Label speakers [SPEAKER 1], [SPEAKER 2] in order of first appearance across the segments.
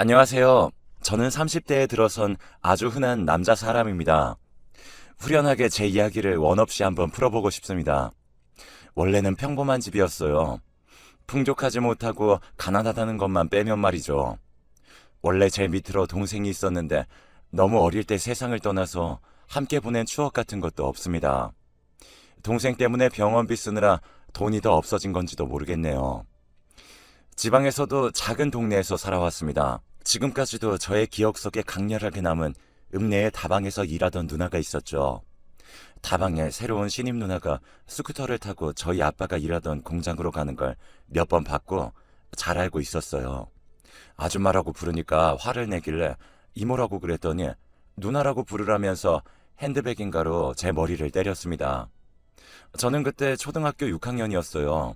[SPEAKER 1] 안녕하세요. 저는 30대에 들어선 아주 흔한 남자 사람입니다. 후련하게 제 이야기를 원 없이 한번 풀어보고 싶습니다. 원래는 평범한 집이었어요. 풍족하지 못하고 가난하다는 것만 빼면 말이죠. 원래 제 밑으로 동생이 있었는데 너무 어릴 때 세상을 떠나서 함께 보낸 추억 같은 것도 없습니다. 동생 때문에 병원비 쓰느라 돈이 더 없어진 건지도 모르겠네요. 지방에서도 작은 동네에서 살아왔습니다. 지금까지도 저의 기억 속에 강렬하게 남은 읍내의 다방에서 일하던 누나가 있었죠. 다방에 새로운 신입 누나가 스쿠터를 타고 저희 아빠가 일하던 공장으로 가는 걸 몇 번 봤고 잘 알고 있었어요. 아줌마라고 부르니까 화를 내길래 이모라고 그랬더니 누나라고 부르라면서 핸드백인가로 제 머리를 때렸습니다. 저는 그때 초등학교 6학년이었어요.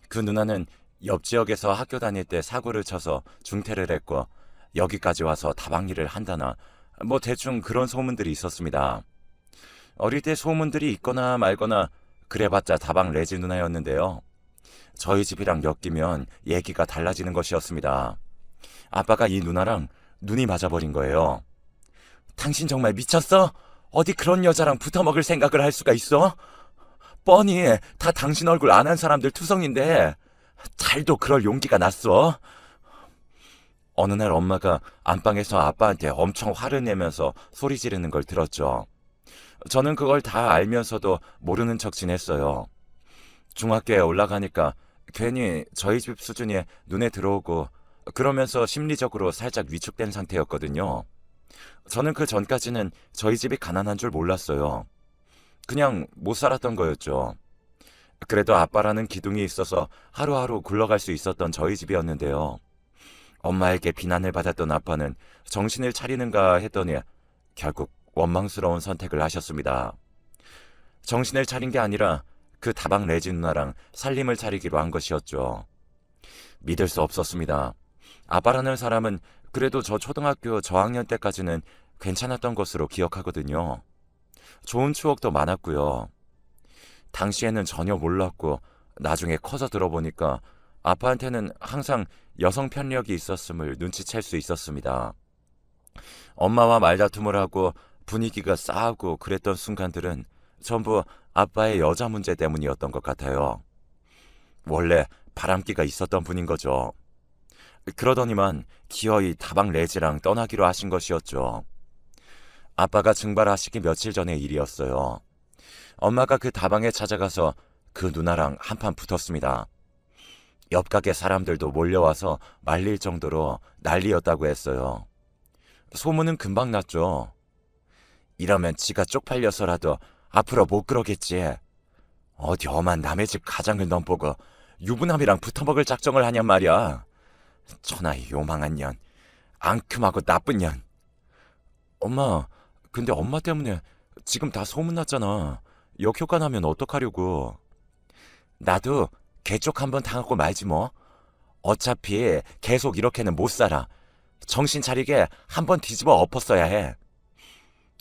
[SPEAKER 1] 그 누나는 옆 지역에서 학교 다닐 때 사고를 쳐서 중퇴를 했고 여기까지 와서 다방 일을 한다나 뭐 대충 그런 소문들이 있었습니다. 어릴 때 소문들이 있거나 말거나 그래봤자 다방 레지 누나였는데요. 저희 집이랑 엮이면 얘기가 달라지는 것이었습니다. 아빠가 이 누나랑 눈이 맞아버린 거예요. 당신 정말 미쳤어? 어디 그런 여자랑 붙어먹을 생각을 할 수가 있어? 뻔히 다 당신 얼굴 안 한 사람들 투성인데 잘도 그럴 용기가 났어. 어느 날 엄마가 안방에서 아빠한테 엄청 화를 내면서 소리 지르는 걸 들었죠. 저는 그걸 다 알면서도 모르는 척 지냈어요. 중학교에 올라가니까 괜히 저희 집 수준이 눈에 들어오고 그러면서 심리적으로 살짝 위축된 상태였거든요. 저는 그 전까지는 저희 집이 가난한 줄 몰랐어요. 그냥 못 살았던 거였죠. 그래도 아빠라는 기둥이 있어서 하루하루 굴러갈 수 있었던 저희 집이었는데요. 엄마에게 비난을 받았던 아빠는 정신을 차리는가 했더니 결국 원망스러운 선택을 하셨습니다. 정신을 차린 게 아니라 그 다방 레지 누나랑 살림을 차리기로 한 것이었죠. 믿을 수 없었습니다. 아빠라는 사람은 그래도 저 초등학교 저학년 때까지는 괜찮았던 것으로 기억하거든요. 좋은 추억도 많았고요. 당시에는 전혀 몰랐고 나중에 커서 들어보니까 아빠한테는 항상 여성 편력이 있었음을 눈치챌 수 있었습니다. 엄마와 말다툼을 하고 분위기가 싸하고 그랬던 순간들은 전부 아빠의 여자 문제 때문이었던 것 같아요. 원래 바람기가 있었던 분인 거죠. 그러더니만 기어이 다방 레지랑 떠나기로 하신 것이었죠. 아빠가 증발하시기 며칠 전의 일이었어요. 엄마가 그 다방에 찾아가서 그 누나랑 한판 붙었습니다. 옆 가게 사람들도 몰려와서 말릴 정도로 난리였다고 했어요. 소문은 금방 났죠. 이러면 지가 쪽팔려서라도 앞으로 못 그러겠지. 어디 엄한 남의 집 가장을 넘보고 유부남이랑 붙어먹을 작정을 하냔 말이야. 천하의 요망한 년, 앙큼하고 나쁜 년. 엄마, 근데 엄마 때문에 지금 다 소문났잖아. 역효과 나면 어떡하려고. 나도 개쪽 한번 당하고 말지 뭐. 어차피 계속 이렇게는 못 살아. 정신 차리게 한번 뒤집어 엎었어야 해.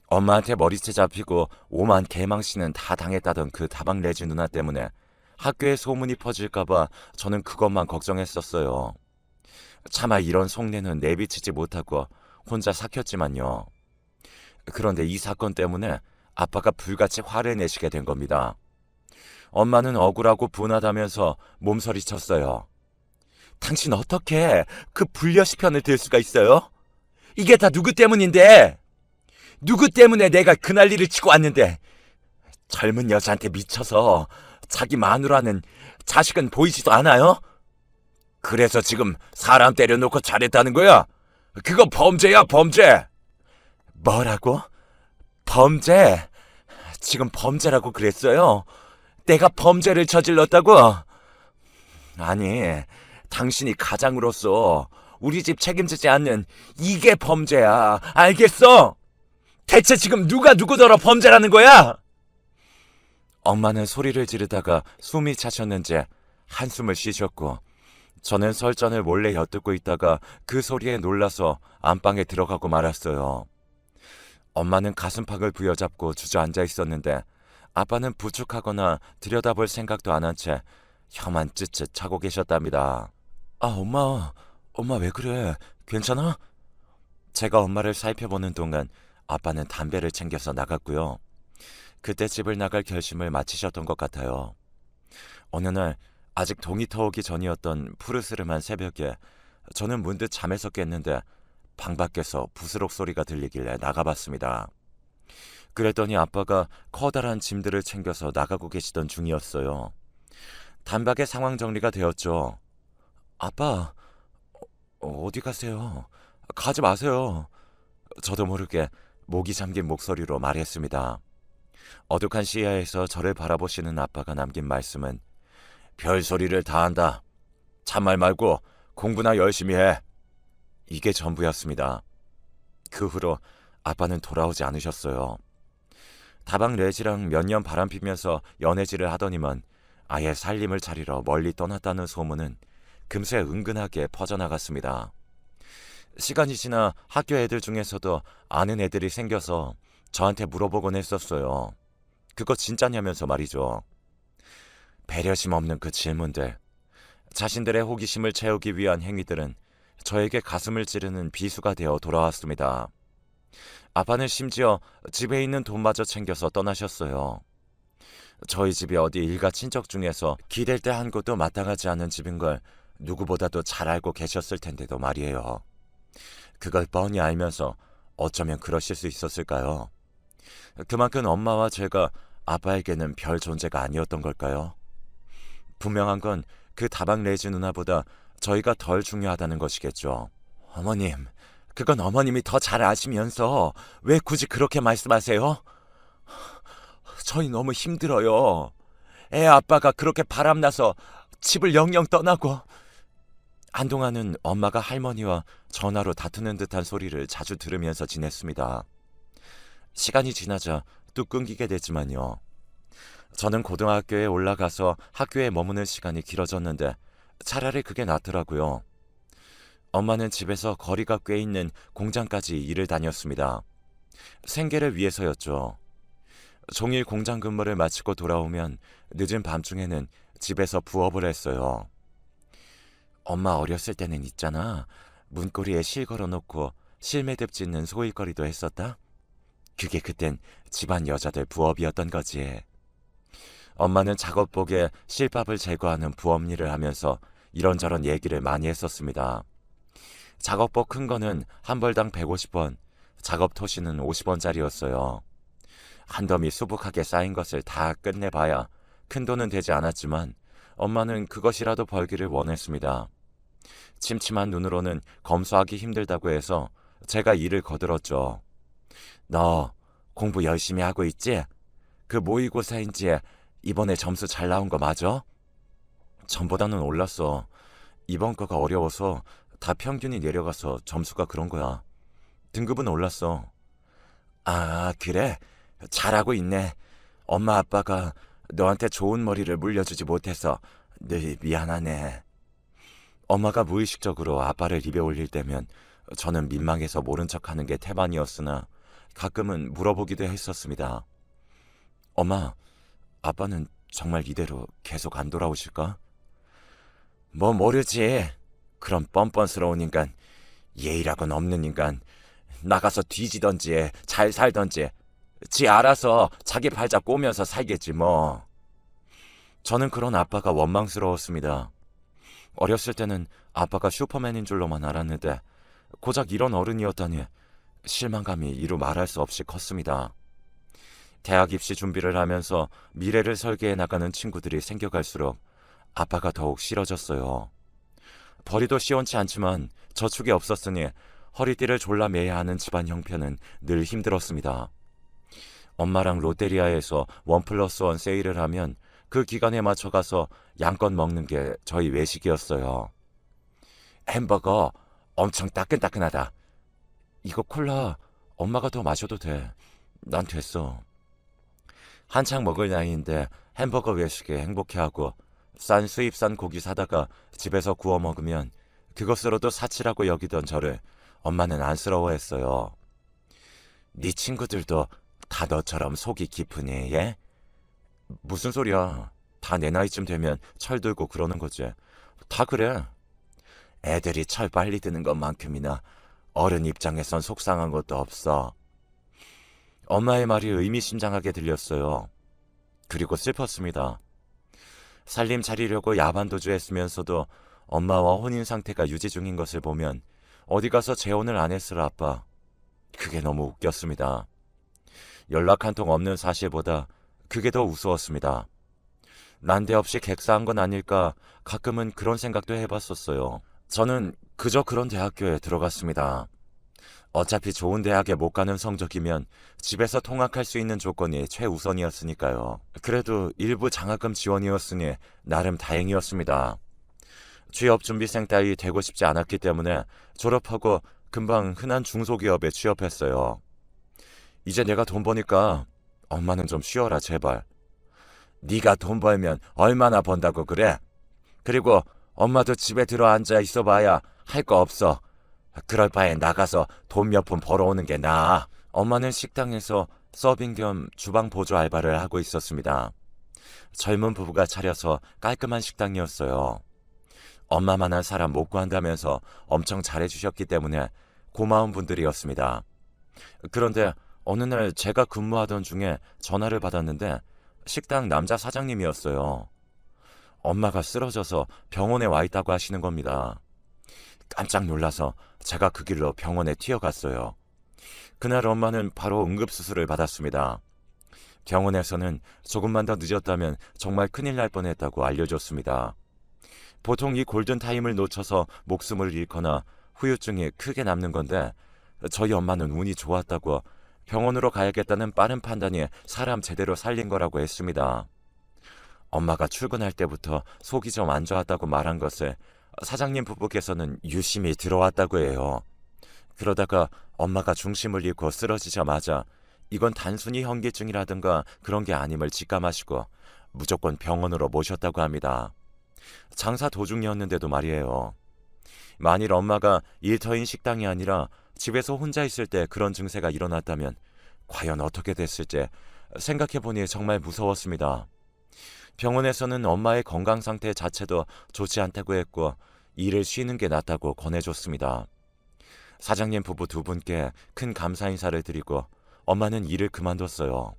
[SPEAKER 1] 엄마한테 머리채 잡히고 오만 개망신은 다 당했다던 그 다방 레지 누나 때문에 학교에 소문이 퍼질까봐 저는 그것만 걱정했었어요. 차마 이런 속내는 내비치지 못하고 혼자 삭혔지만요. 그런데 이 사건 때문에 아빠가 불같이 화를 내시게 된 겁니다. 엄마는 억울하고 분하다면서 몸서리쳤어요. 당신 어떻게 그 불려시 편을 들 수가 있어요? 이게 다 누구 때문인데? 누구 때문에 내가 그 난리를 치고 왔는데? 젊은 여자한테 미쳐서 자기 마누라는 자식은 보이지도 않아요? 그래서 지금 사람 때려놓고 잘했다는 거야? 그거 범죄야, 범죄! 뭐라고? 범죄? 지금 범죄라고 그랬어요? 내가 범죄를 저질렀다고? 아니, 당신이 가장으로서 우리 집 책임지지 않는 이게 범죄야. 알겠어? 대체 지금 누가 누구더러 범죄라는 거야? 엄마는 소리를 지르다가 숨이 차셨는지 한숨을 쉬셨고 저는 설전을 몰래 엿듣고 있다가 그 소리에 놀라서 안방에 들어가고 말았어요. 엄마는 가슴팍을 부여잡고 주저앉아 있었는데 아빠는 부축하거나 들여다볼 생각도 안 한 채 혀만 쯧쯧 차고 계셨답니다. 아, 엄마 왜 그래? 괜찮아? 제가 엄마를 살펴보는 동안 아빠는 담배를 챙겨서 나갔고요. 그때 집을 나갈 결심을 마치셨던 것 같아요. 어느 날 아직 동이 터오기 전이었던 푸르스름한 새벽에 저는 문득 잠에서 깼는데 방 밖에서 부스럭 소리가 들리길래 나가봤습니다. 그랬더니 아빠가 커다란 짐들을 챙겨서 나가고 계시던 중이었어요. 단박에 상황 정리가 되었죠. 아빠, 어디 가세요? 가지 마세요. 저도 모르게 목이 잠긴 목소리로 말했습니다. 어둑한 시야에서 저를 바라보시는 아빠가 남긴 말씀은 별소리를 다 한다. 잔말 말고 공부나 열심히 해. 이게 전부였습니다. 그 후로 아빠는 돌아오지 않으셨어요. 다방 레지랑 몇 년 바람피면서 연애질을 하더니만 아예 살림을 차리러 멀리 떠났다는 소문은 금세 은근하게 퍼져나갔습니다. 시간이 지나 학교 애들 중에서도 아는 애들이 생겨서 저한테 물어보곤 했었어요. 그거 진짜냐면서 말이죠. 배려심 없는 그 질문들, 자신들의 호기심을 채우기 위한 행위들은 저에게 가슴을 찌르는 비수가 되어 돌아왔습니다. 아빠는 심지어 집에 있는 돈마저 챙겨서 떠나셨어요. 저희 집이 어디 일가 친척 중에서 기댈 데 한 곳도 마땅하지 않은 집인 걸 누구보다도 잘 알고 계셨을 텐데도 말이에요. 그걸 뻔히 알면서 어쩌면 그러실 수 있었을까요? 그만큼 엄마와 제가 아빠에게는 별 존재가 아니었던 걸까요? 분명한 건 그 다방 레지 누나보다 저희가 덜 중요하다는 것이겠죠. 어머님, 그건 어머님이 더 잘 아시면서 왜 굳이 그렇게 말씀하세요? 저희 너무 힘들어요. 애 아빠가 그렇게 바람나서 집을 영영 떠나고. 한동안은 엄마가 할머니와 전화로 다투는 듯한 소리를 자주 들으면서 지냈습니다. 시간이 지나자 뚝 끊기게 됐지만요. 저는 고등학교에 올라가서 학교에 머무는 시간이 길어졌는데 차라리 그게 낫더라고요. 엄마는 집에서 거리가 꽤 있는 공장까지 일을 다녔습니다. 생계를 위해서였죠. 종일 공장 근무를 마치고 돌아오면 늦은 밤중에는 집에서 부업을 했어요. 엄마 어렸을 때는 있잖아. 문고리에 실 걸어놓고 실매듭 짓는 소일거리도 했었다. 그게 그땐 집안 여자들 부업이었던 거지. 엄마는 작업복에 실밥을 제거하는 부업 일을 하면서 이런저런 얘기를 많이 했었습니다. 작업복 큰 거는 한 벌당 150원, 작업 토시는 50원짜리였어요. 한 더미 수북하게 쌓인 것을 다 끝내봐야 큰 돈은 되지 않았지만 엄마는 그것이라도 벌기를 원했습니다. 침침한 눈으로는 검소하기 힘들다고 해서 제가 일을 거들었죠. 너 공부 열심히 하고 있지? 그 모의고사인지 이번에 점수 잘 나온 거 맞아? 전보다는 올랐어. 이번 거가 어려워서 다 평균이 내려가서 점수가 그런 거야. 등급은 올랐어. 아, 그래? 잘하고 있네. 엄마 아빠가 너한테 좋은 머리를 물려주지 못해서 늘 미안하네. 엄마가 무의식적으로 아빠를 입에 올릴 때면 저는 민망해서 모른 척하는 게 태반이었으나 가끔은 물어보기도 했었습니다. 엄마, 아빠는 정말 이대로 계속 안 돌아오실까? 뭐 모르지. 그런 뻔뻔스러운 인간, 예의라고는 없는 인간, 나가서 뒤지던지 잘 살던지 지 알아서 자기 발작 꼬면서 살겠지 뭐. 저는 그런 아빠가 원망스러웠습니다. 어렸을 때는 아빠가 슈퍼맨인 줄로만 알았는데 고작 이런 어른이었다니 실망감이 이루 말할 수 없이 컸습니다. 대학 입시 준비를 하면서 미래를 설계해 나가는 친구들이 생겨갈수록 아빠가 더욱 싫어졌어요. 벌이도 시원치 않지만 저축이 없었으니 허리띠를 졸라 매야 하는 집안 형편은 늘 힘들었습니다. 엄마랑 롯데리아에서 1+1 세일을 하면 그 기간에 맞춰 가서 양껏 먹는 게 저희 외식이었어요. 햄버거 엄청 따끈따끈하다. 이거 콜라 엄마가 더 마셔도 돼. 난 됐어. 한창 먹을 나이인데 햄버거 외식에 행복해하고 싼 수입산 고기 사다가 집에서 구워 먹으면 그것으로도 사치라고 여기던 저를 엄마는 안쓰러워했어요. 네 친구들도 다 너처럼 속이 깊으니 예? 무슨 소리야. 다 내 나이쯤 되면 철들고 그러는 거지. 다 그래. 애들이 철 빨리 드는 것만큼이나 어른 입장에선 속상한 것도 없어. 엄마의 말이 의미심장하게 들렸어요. 그리고 슬펐습니다. 살림 차리려고 야반도주했으면서도 엄마와 혼인 상태가 유지 중인 것을 보면 어디 가서 재혼을 안 했을 아빠. 그게 너무 웃겼습니다. 연락 한 통 없는 사실보다 그게 더 우스웠습니다. 난데없이 객사한 건 아닐까 가끔은 그런 생각도 해봤었어요. 저는 그저 그런 대학교에 들어갔습니다. 어차피 좋은 대학에 못 가는 성적이면 집에서 통학할 수 있는 조건이 최우선이었으니까요. 그래도 일부 장학금 지원이었으니 나름 다행이었습니다. 취업준비생 따위 되고 싶지 않았기 때문에 졸업하고 금방 흔한 중소기업에 취업했어요. 이제 내가 돈 버니까 엄마는 좀 쉬어라 제발. 네가 돈 벌면 얼마나 번다고 그래? 그리고 엄마도 집에 들어 앉아 있어봐야 할 거 없어. 그럴 바에 나가서 돈 몇 푼 벌어오는 게 나아. 엄마는 식당에서 서빙 겸 주방 보조 알바를 하고 있었습니다. 젊은 부부가 차려서 깔끔한 식당이었어요. 엄마만한 사람 못 구한다면서 엄청 잘해주셨기 때문에 고마운 분들이었습니다. 그런데 어느 날 제가 근무하던 중에 전화를 받았는데 식당 남자 사장님이었어요. 엄마가 쓰러져서 병원에 와 있다고 하시는 겁니다. 깜짝 놀라서 제가 그 길로 병원에 튀어갔어요. 그날 엄마는 바로 응급수술을 받았습니다. 병원에서는 조금만 더 늦었다면 정말 큰일 날 뻔했다고 알려줬습니다. 보통 이 골든타임을 놓쳐서 목숨을 잃거나 후유증이 크게 남는 건데 저희 엄마는 운이 좋았다고 병원으로 가야겠다는 빠른 판단이 사람 제대로 살린 거라고 했습니다. 엄마가 출근할 때부터 속이 좀 안 좋았다고 말한 것을 사장님 부부께서는 유심히 들어왔다고 해요. 그러다가 엄마가 중심을 잃고 쓰러지자마자 이건 단순히 현기증이라든가 그런 게 아님을 직감하시고 무조건 병원으로 모셨다고 합니다. 장사 도중이었는데도 말이에요. 만일 엄마가 일터인 식당이 아니라 집에서 혼자 있을 때 그런 증세가 일어났다면 과연 어떻게 됐을지 생각해보니 정말 무서웠습니다. 병원에서는 엄마의 건강 상태 자체도 좋지 않다고 했고 일을 쉬는 게 낫다고 권해줬습니다. 사장님 부부 두 분께 큰 감사 인사를 드리고 엄마는 일을 그만뒀어요.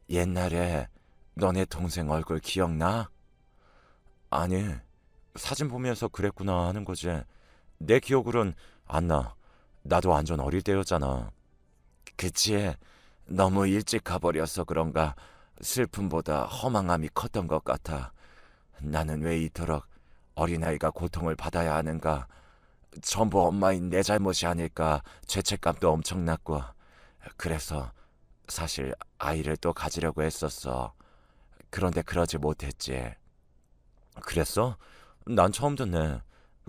[SPEAKER 1] 옛날에 너네 동생 얼굴 기억나? 아니, 사진 보면서 그랬구나 하는 거지. 내 기억으론 안 나. 나도 완전 어릴 때였잖아. 그치? 너무 일찍 가버려서 그런가 슬픔보다 허망함이 컸던 것 같아. 나는 왜 이토록 어린아이가 고통을 받아야 하는가. 전부 엄마인 내 잘못이 아닐까 죄책감도 엄청났고 그래서 사실 아이를 또 가지려고 했었어. 그런데 그러지 못했지. 그랬어? 난 처음 듣네.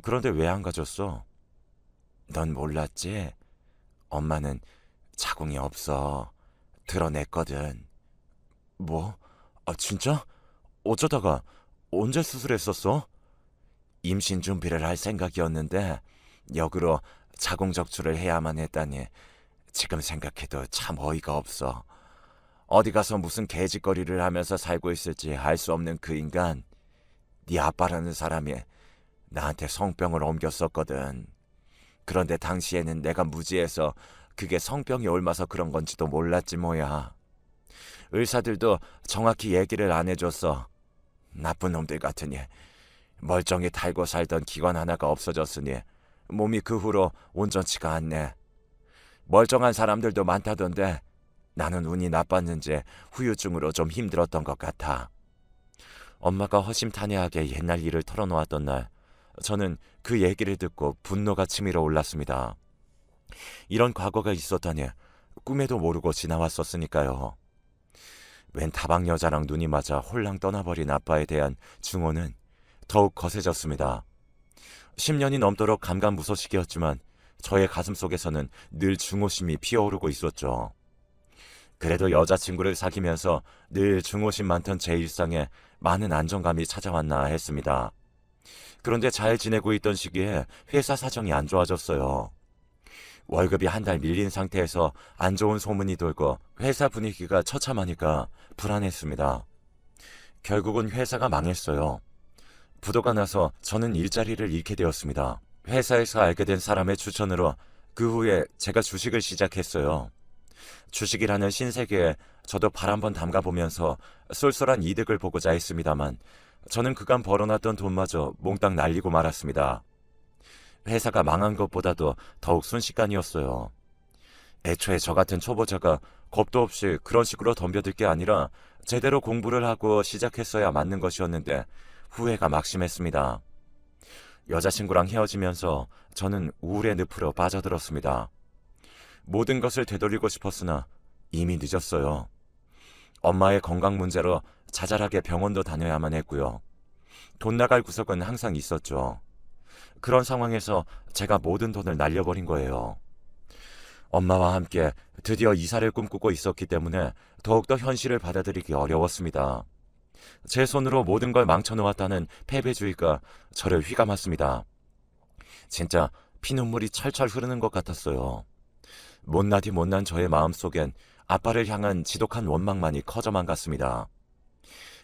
[SPEAKER 1] 그런데 왜 안 가졌어? 넌 몰랐지? 엄마는 자궁이 없어. 드러냈거든. 뭐? 아 진짜? 어쩌다가 언제 수술했었어? 임신 준비를 할 생각이었는데 역으로 자궁 적출을 해야만 했다니 지금 생각해도 참 어이가 없어. 어디 가서 무슨 개짓거리를 하면서 살고 있을지 알 수 없는 그 인간, 네 아빠라는 사람이 나한테 성병을 옮겼었거든. 그런데 당시에는 내가 무지해서 그게 성병이 옮아서 그런 건지도 몰랐지 뭐야. 의사들도 정확히 얘기를 안 해줬어. 나쁜 놈들 같으니. 멀쩡히 달고 살던 기관 하나가 없어졌으니 몸이 그 후로 온전치가 않네. 멀쩡한 사람들도 많다던데 나는 운이 나빴는지 후유증으로 좀 힘들었던 것 같아. 엄마가 허심탄회하게 옛날 일을 털어놓았던 날 저는 그 얘기를 듣고 분노가 치밀어 올랐습니다. 이런 과거가 있었다니 꿈에도 모르고 지나왔었으니까요. 웬 다방 여자랑 눈이 맞아 홀랑 떠나버린 아빠에 대한 증오는 더욱 거세졌습니다. 10년이 넘도록 감감무소식이었지만 저의 가슴속에서는 늘 증오심이 피어오르고 있었죠. 그래도 여자친구를 사귀면서 늘 증오심 많던 제 일상에 많은 안정감이 찾아왔나 했습니다. 그런데 잘 지내고 있던 시기에 회사 사정이 안 좋아졌어요. 월급이 한 달 밀린 상태에서 안 좋은 소문이 돌고 회사 분위기가 처참하니까 불안했습니다. 결국은 회사가 망했어요. 부도가 나서 저는 일자리를 잃게 되었습니다. 회사에서 알게 된 사람의 추천으로 그 후에 제가 주식을 시작했어요. 주식이라는 신세계에 저도 발 한번 담가보면서 쏠쏠한 이득을 보고자 했습니다만 저는 그간 벌어놨던 돈마저 몽땅 날리고 말았습니다. 회사가 망한 것보다도 더욱 순식간이었어요. 애초에 저 같은 초보자가 겁도 없이 그런 식으로 덤벼들 게 아니라 제대로 공부를 하고 시작했어야 맞는 것이었는데 후회가 막심했습니다. 여자친구랑 헤어지면서 저는 우울의 늪으로 빠져들었습니다. 모든 것을 되돌리고 싶었으나 이미 늦었어요. 엄마의 건강 문제로 자잘하게 병원도 다녀야만 했고요. 돈 나갈 구석은 항상 있었죠. 그런 상황에서 제가 모든 돈을 날려버린 거예요. 엄마와 함께 드디어 이사를 꿈꾸고 있었기 때문에 더욱더 현실을 받아들이기 어려웠습니다. 제 손으로 모든 걸 망쳐놓았다는 패배주의가 저를 휘감았습니다. 진짜 피눈물이 철철 흐르는 것 같았어요. 못나디 못난 저의 마음속엔 아빠를 향한 지독한 원망만이 커져만 갔습니다.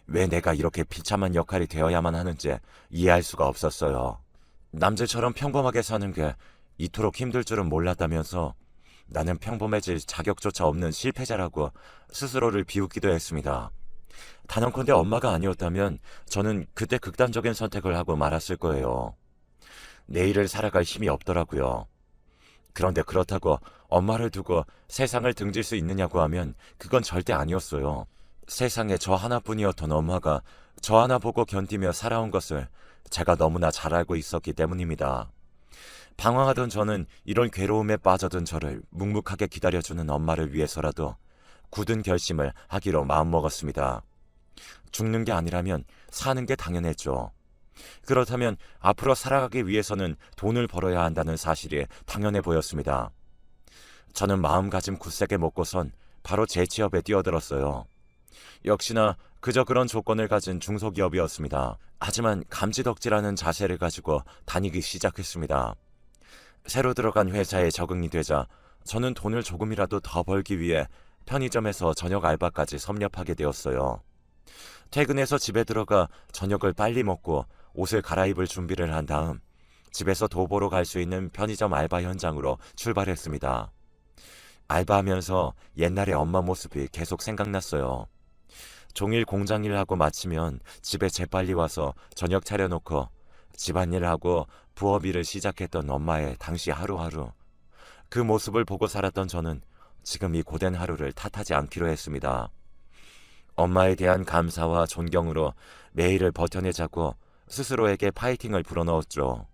[SPEAKER 1] 왜 내가 이렇게 비참한 역할이 되어야만 하는지 이해할 수가 없었어요. 남들처럼 평범하게 사는 게 이토록 힘들 줄은 몰랐다면서 나는 평범해질 자격조차 없는 실패자라고 스스로를 비웃기도 했습니다. 단언컨대 엄마가 아니었다면 저는 그때 극단적인 선택을 하고 말았을 거예요. 내일을 살아갈 힘이 없더라고요. 그런데 그렇다고 엄마를 두고 세상을 등질 수 있느냐고 하면 그건 절대 아니었어요. 세상에 저 하나뿐이었던 엄마가 저 하나 보고 견디며 살아온 것을 제가 너무나 잘 알고 있었기 때문입니다. 방황하던 저는 이런 괴로움에 빠져든 저를 묵묵하게 기다려주는 엄마를 위해서라도 굳은 결심을 하기로 마음먹었습니다. 죽는 게 아니라면 사는 게 당연했죠. 그렇다면 앞으로 살아가기 위해서는 돈을 벌어야 한다는 사실이 당연해 보였습니다. 저는 마음가짐 굳세게 먹고선 바로 재취업에 뛰어들었어요. 역시나 그저 그런 조건을 가진 중소기업이었습니다. 하지만 감지덕지라는 자세를 가지고 다니기 시작했습니다. 새로 들어간 회사에 적응이 되자 저는 돈을 조금이라도 더 벌기 위해 편의점에서 저녁 알바까지 섭렵하게 되었어요. 퇴근해서 집에 들어가 저녁을 빨리 먹고 옷을 갈아입을 준비를 한 다음 집에서 도보로 갈 수 있는 편의점 알바 현장으로 출발했습니다. 알바하면서 옛날의 엄마 모습이 계속 생각났어요. 종일 공장일 하고 마치면 집에 재빨리 와서 저녁 차려놓고 집안일 하고 부업일을 시작했던 엄마의 당시 하루하루. 그 모습을 보고 살았던 저는 지금 이 고된 하루를 탓하지 않기로 했습니다. 엄마에 대한 감사와 존경으로 매일을 버텨내자고 스스로에게 파이팅을 불어넣었죠.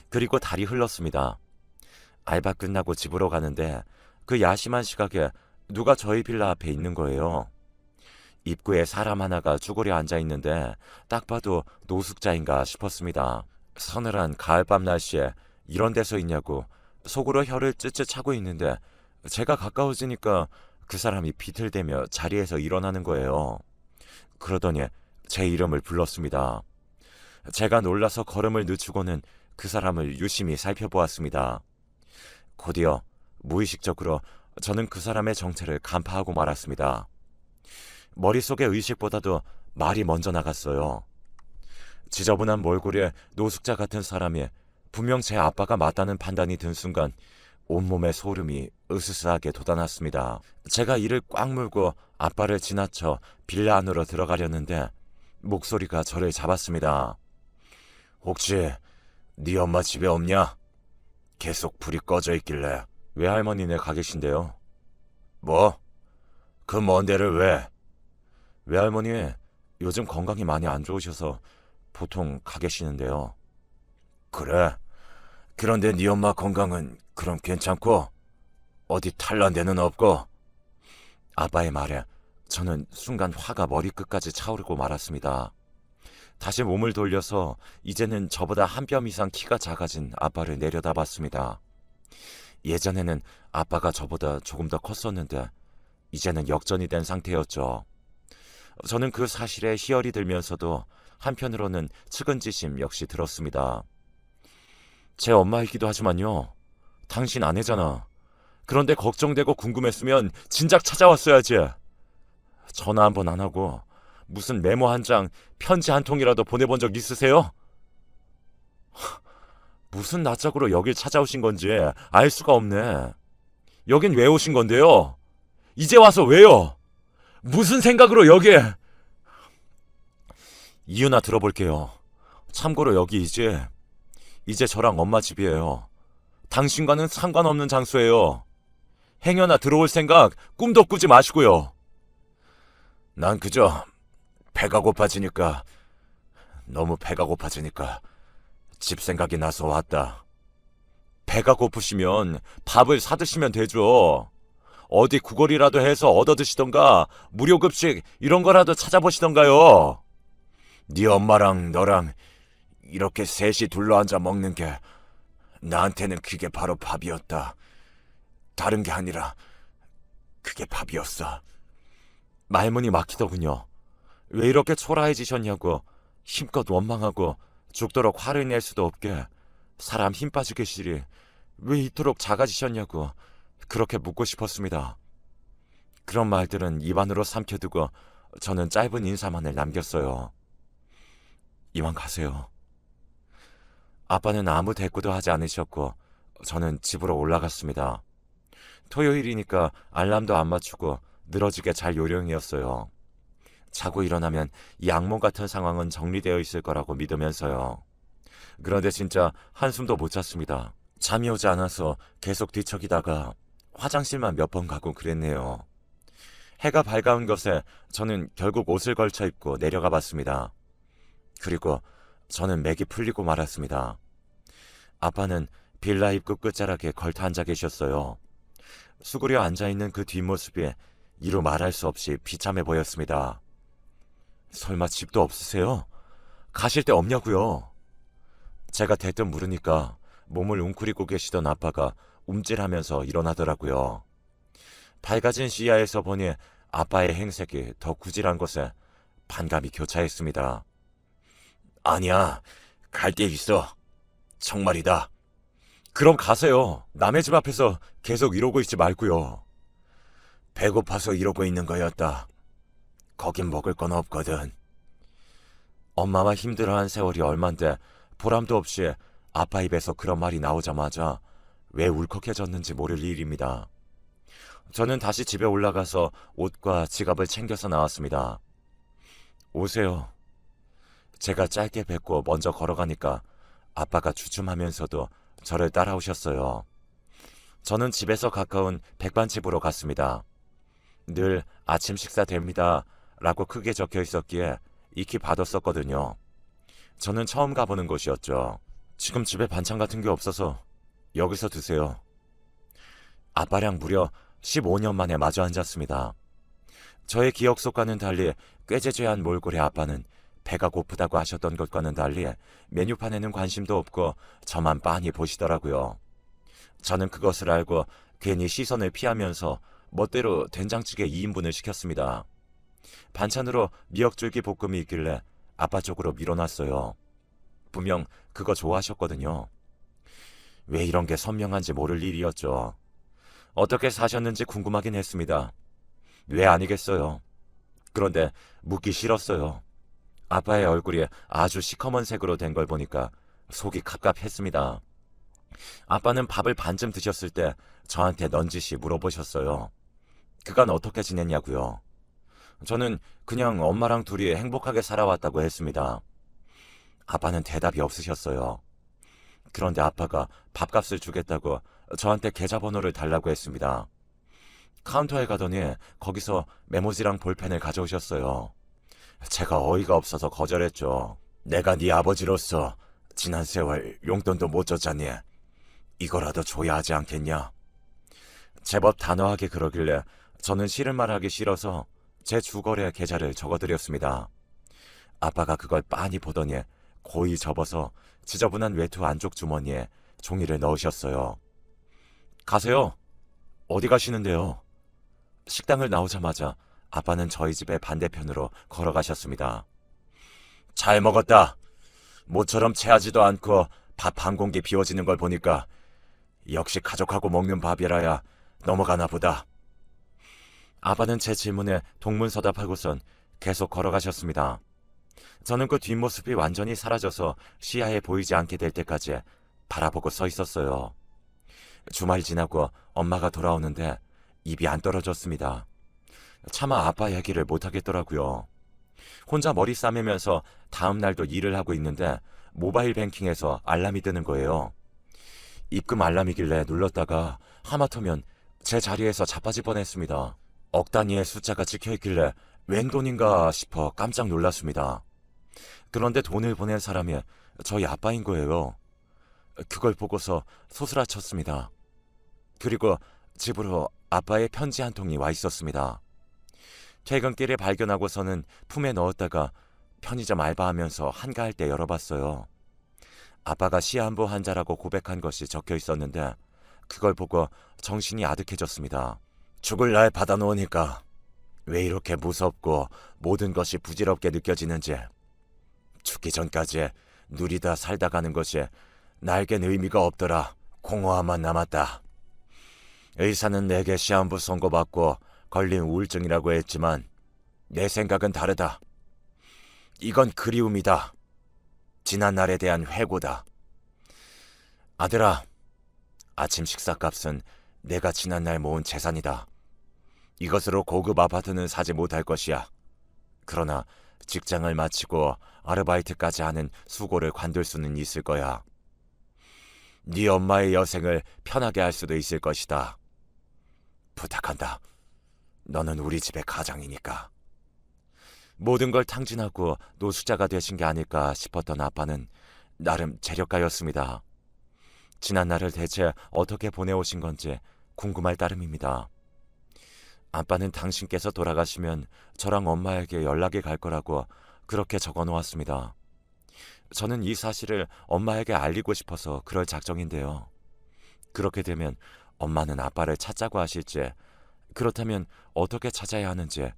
[SPEAKER 1] 그리고 달이 흘렀습니다. 알바 끝나고 집으로 가는데 그 야심한 시각에 누가 저희 빌라 앞에 있는 거예요. 입구에 사람 하나가 쭈그려 앉아있는데 딱 봐도 노숙자인가 싶었습니다. 서늘한 가을밤 날씨에 이런 데서 있냐고 속으로 혀를 ጭጭ 차고 있는데 제가 가까워지니까 그 사람이 비틀대며 자리에서 일어나는 거예요. 그러더니 제 이름을 불렀습니다. 제가 놀라서 걸음을 늦추고는 그 사람을 유심히 살펴보았습니다. 곧이어 무의식적으로 저는 그 사람의 정체를 간파하고 말았습니다. 머릿속의 의식보다도 말이 먼저 나갔어요. 지저분한 몰골에 노숙자 같은 사람이 분명 제 아빠가 맞다는 판단이 든 순간 온몸에 소름이 으스스하게 돋아났습니다. 제가 이를 꽉 물고 아빠를 지나쳐 빌라 안으로 들어가려는데 목소리가 저를 잡았습니다. 혹시 네 엄마 집에 없냐? 계속 불이 꺼져 있길래. 외할머니네 가 계신데요. 뭐? 그 먼 데를 왜? 외할머니 요즘 건강이 많이 안 좋으셔서 보통 가 계시는데요. 그래? 그런데 네 엄마 건강은 그럼 괜찮고? 어디 탈난 데는 없고? 아빠의 말에 저는 순간 화가 머리끝까지 차오르고 말았습니다. 다시 몸을 돌려서 이제는 저보다 한 뼘 이상 키가 작아진 아빠를 내려다봤습니다. 예전에는 아빠가 저보다 조금 더 컸었는데 이제는 역전이 된 상태였죠. 저는 그 사실에 희열이 들면서도 한편으로는 측은지심 역시 들었습니다. 제 엄마이기도 하지만요. 당신 아내잖아. 그런데 걱정되고 궁금했으면 진작 찾아왔어야지. 전화 한 번 안 하고 무슨 메모 한 장, 편지 한 통이라도 보내본 적 있으세요? 무슨 낯짝으로 여길 찾아오신 건지 알 수가 없네. 여긴 왜 오신 건데요? 이제 와서 왜요? 무슨 생각으로 여기에? 이유나 들어볼게요. 참고로 여기 이제 저랑 엄마 집이에요. 당신과는 상관없는 장소예요. 행여나 들어올 생각 꿈도 꾸지 마시고요. 난 그저 너무 배가 고파지니까 집 생각이 나서 왔다. 배가 고프시면 밥을 사드시면 되죠. 어디 구걸이라도 해서 얻어드시던가 무료급식 이런 거라도 찾아보시던가요. 네 엄마랑 너랑 이렇게 셋이 둘러앉아 먹는 게 나한테는 그게 바로 밥이었다. 다른 게 아니라 그게 밥이었어. 말문이 막히더군요. 왜 이렇게 초라해지셨냐고 힘껏 원망하고 죽도록 화를 낼 수도 없게 사람 힘 빠지게 시리 왜 이토록 작아지셨냐고 그렇게 묻고 싶었습니다. 그런 말들은 입안으로 삼켜두고 저는 짧은 인사만을 남겼어요. 이만 가세요. 아빠는 아무 대꾸도 하지 않으셨고 저는 집으로 올라갔습니다. 토요일이니까 알람도 안 맞추고 늘어지게 잘 요령이었어요. 자고 일어나면 이 악몽 같은 상황은 정리되어 있을 거라고 믿으면서요. 그런데 진짜 한숨도 못 잤습니다. 잠이 오지 않아서 계속 뒤척이다가 화장실만 몇 번 가고 그랬네요. 해가 밝아온 것에 저는 결국 옷을 걸쳐 입고 내려가 봤습니다. 그리고 저는 맥이 풀리고 말았습니다. 아빠는 빌라 입구 끝자락에 걸터 앉아 계셨어요. 수그려 앉아있는 그 뒷모습이 이루 말할 수 없이 비참해 보였습니다. 설마 집도 없으세요? 가실 데 없냐고요? 제가 대뜸 물으니까 몸을 웅크리고 계시던 아빠가 움찔하면서 일어나더라고요. 밝아진 시야에서 보니 아빠의 행색이 더 구질한 것에 반감이 교차했습니다. 아니야, 갈 데 있어. 정말이다. 그럼 가세요. 남의 집 앞에서 계속 이러고 있지 말고요. 배고파서 이러고 있는 거였다. 거긴 먹을 건 없거든. 엄마와 힘들어한 세월이 얼만데 보람도 없이 아빠 입에서 그런 말이 나오자마자 왜 울컥해졌는지 모를 일입니다. 저는 다시 집에 올라가서 옷과 지갑을 챙겨서 나왔습니다. 오세요. 제가 짧게 뱉고 먼저 걸어가니까 아빠가 주춤하면서도 저를 따라오셨어요. 저는 집에서 가까운 백반집으로 갔습니다. 늘 아침 식사 됩니다 라고 크게 적혀 있었기에 익히 받았었거든요. 저는 처음 가보는 곳이었죠. 지금 집에 반찬 같은 게 없어서 여기서 드세요. 아빠랑 무려 15년 만에 마주 앉았습니다. 저의 기억 속과는 달리 꾀재재한 몰골의 아빠는 배가 고프다고 하셨던 것과는 달리 메뉴판에는 관심도 없고 저만 빤히 보시더라고요. 저는 그것을 알고 괜히 시선을 피하면서 멋대로 된장찌개 2인분을 시켰습니다. 반찬으로 미역줄기 볶음이 있길래 아빠 쪽으로 밀어놨어요. 분명 그거 좋아하셨거든요. 왜 이런 게 선명한지 모를 일이었죠. 어떻게 사셨는지 궁금하긴 했습니다. 왜 아니겠어요. 그런데 묻기 싫었어요. 아빠의 얼굴이 아주 시커먼 색으로 된 걸 보니까 속이 갑갑했습니다. 아빠는 밥을 반쯤 드셨을 때 저한테 넌지시 물어보셨어요. 그간 어떻게 지냈냐고요. 저는 그냥 엄마랑 둘이 행복하게 살아왔다고 했습니다. 아빠는 대답이 없으셨어요. 그런데 아빠가 밥값을 주겠다고 저한테 계좌번호를 달라고 했습니다. 카운터에 가더니 거기서 메모지랑 볼펜을 가져오셨어요. 제가 어이가 없어서 거절했죠. 내가 네 아버지로서 지난 세월 용돈도 못 줬잖니. 이거라도 줘야 하지 않겠냐. 제법 단호하게 그러길래 저는 싫은 말 하기 싫어서 제 주거래 계좌를 적어드렸습니다. 아빠가 그걸 빤히 보더니 고이 접어서 지저분한 외투 안쪽 주머니에 종이를 넣으셨어요. 가세요. 어디 가시는데요? 식당을 나오자마자 아빠는 저희 집의 반대편으로 걸어가셨습니다. 잘 먹었다. 모처럼 체하지도 않고 밥 한 공기 비워지는 걸 보니까 역시 가족하고 먹는 밥이라야 넘어가나 보다. 아빠는 제 질문에 동문서답하고선 계속 걸어가셨습니다. 저는 그 뒷모습이 완전히 사라져서 시야에 보이지 않게 될 때까지 바라보고 서 있었어요. 주말 지나고 엄마가 돌아오는데 입이 안 떨어졌습니다. 차마 아빠 얘기를 못 하겠더라고요. 혼자 머리 싸매면서 다음 날도 일을 하고 있는데 모바일 뱅킹에서 알람이 뜨는 거예요. 입금 알람이길래 눌렀다가 하마터면 제 자리에서 자빠질 뻔했습니다. 억 단위의 숫자가 찍혀있길래 웬 돈인가 싶어 깜짝 놀랐습니다. 그런데 돈을 보낸 사람이 저희 아빠인 거예요. 그걸 보고서 소스라쳤습니다. 그리고 집으로 아빠의 편지 한 통이 와 있었습니다. 퇴근길에 발견하고서는 품에 넣었다가 편의점 알바하면서 한가할 때 열어봤어요. 아빠가 시한부 환자라고 고백한 것이 적혀 있었는데 그걸 보고 정신이 아득해졌습니다. 죽을 날 받아놓으니까 왜 이렇게 무섭고 모든 것이 부질없게 느껴지는지, 죽기 전까지 누리다 살다 가는 것이 나에겐 의미가 없더라. 공허함만 남았다. 의사는 내게 시한부 선고받고 걸린 우울증이라고 했지만 내 생각은 다르다. 이건 그리움이다. 지난 날에 대한 회고다. 아들아, 아침 식사값은 내가 지난날 모은 재산이다. 이것으로 고급 아파트는 사지 못할 것이야. 그러나 직장을 마치고 아르바이트까지 하는 수고를 관둘 수는 있을 거야. 네 엄마의 여생을 편하게 할 수도 있을 것이다. 부탁한다. 너는 우리 집의 가장이니까. 모든 걸 탕진하고 노숙자가 되신 게 아닐까 싶었던 아빠는 나름 재력가였습니다. 지난 날을 대체 어떻게 보내오신 건지 궁금할 따름입니다. 아빠는 당신께서 돌아가시면 저랑 엄마에게 연락이 갈 거라고 그렇게 적어 놓았습니다. 저는 이 사실을 엄마에게 알리고 싶어서 그럴 작정인데요. 그렇게 되면 엄마는 아빠를 찾자고 하실지, 그렇다면 어떻게 찾아야 하는지